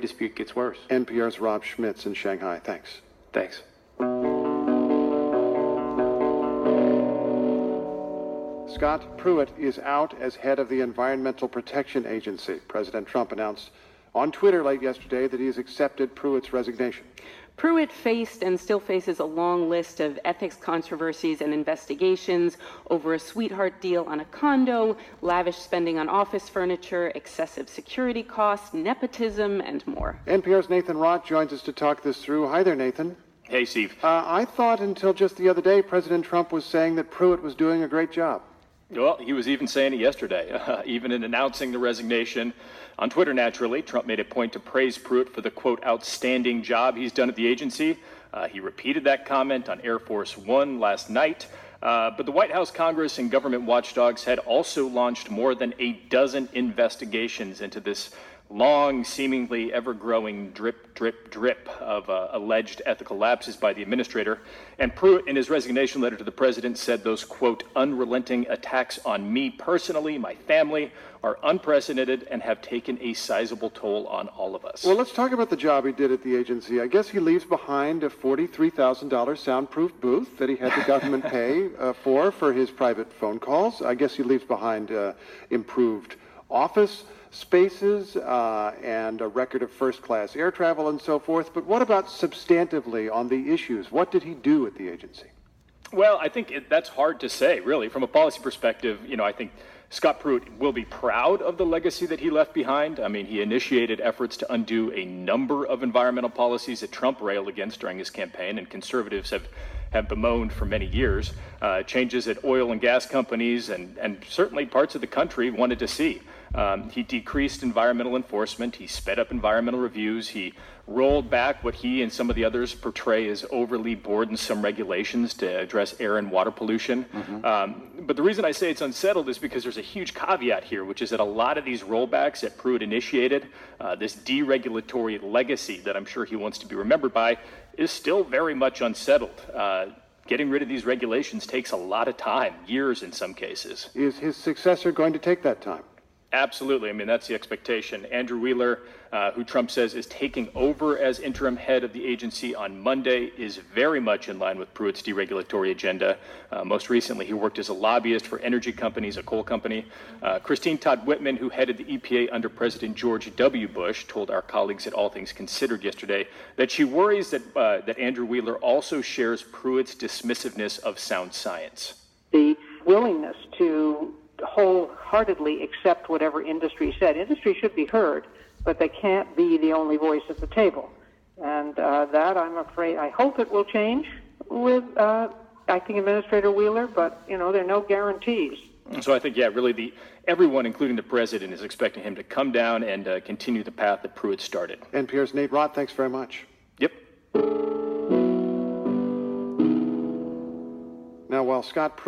dispute gets worse. NPR's Rob Schmitz in Shanghai. Thanks. Thanks. Scott Pruitt is out as head of the Environmental Protection Agency. President Trump announced on Twitter late yesterday that he has accepted Pruitt's resignation. Pruitt faced and still faces a long list of ethics controversies and investigations over a sweetheart deal on a condo, lavish spending on office furniture, excessive security costs, nepotism, and more. NPR's Nathan Rott joins us to talk this through. Hi there, Nathan. Hey, Steve. I thought until just the other day President Trump was saying that Pruitt was doing a great job. Well, he was even saying it yesterday, even in announcing the resignation. On Twitter, naturally, Trump made a point to praise Pruitt for the, quote, outstanding job he's done at the agency. He repeated that comment on Air Force One last night. But the White House, Congress, and government watchdogs had also launched more than a dozen investigations into this long, seemingly ever-growing drip, drip, drip of alleged ethical lapses by the administrator. And Pruitt, in his resignation letter to the president, said those, quote, unrelenting attacks on me personally, my family, are unprecedented and have taken a sizable toll on all of us. Well, let's talk about the job he did at the agency. I guess he leaves behind a $43,000 soundproof booth that he had the government pay for his private phone calls. I guess he leaves behind improved office spaces and a record of first-class air travel and so forth. But what about substantively on the issues? What did he do at the agency? Well, I think that's hard to say, really. From a policy perspective, I think Scott Pruitt will be proud of the legacy that he left behind. I mean, he initiated efforts to undo a number of environmental policies that Trump railed against during his campaign, and conservatives have bemoaned for many years. Changes at oil and gas companies and certainly parts of the country wanted to see. He decreased environmental enforcement. He sped up environmental reviews. He rolled back what he and some of the others portray as overly burdensome regulations to address air and water pollution. But the reason I say it's unsettled is because there's a huge caveat here, which is that a lot of these rollbacks that Pruitt initiated, this deregulatory legacy that I'm sure he wants to be remembered by, is still very much unsettled. Getting rid of these regulations takes a lot of time, years in some cases. Is his successor going to take that time? Absolutely. I mean, that's the expectation. Andrew Wheeler, who Trump says is taking over as interim head of the agency on Monday, is very much in line with Pruitt's deregulatory agenda. Most recently, he worked as a lobbyist for energy companies, a coal company. Christine Todd Whitman, who headed the EPA under President George W. Bush, told our colleagues at All Things Considered yesterday that she worries that Andrew Wheeler also shares Pruitt's dismissiveness of sound science. The willingness to wholeheartedly accept whatever industry said. Industry should be heard, but they can't be the only voice at the table. And that, I'm afraid, I hope it will change with Acting Administrator Wheeler, but, there are no guarantees. So I think, really everyone, including the president, is expecting him to come down and continue the path that Pruitt started. NPR's Nate Rott, thanks very much. Yep. Now, while Scott Pruitt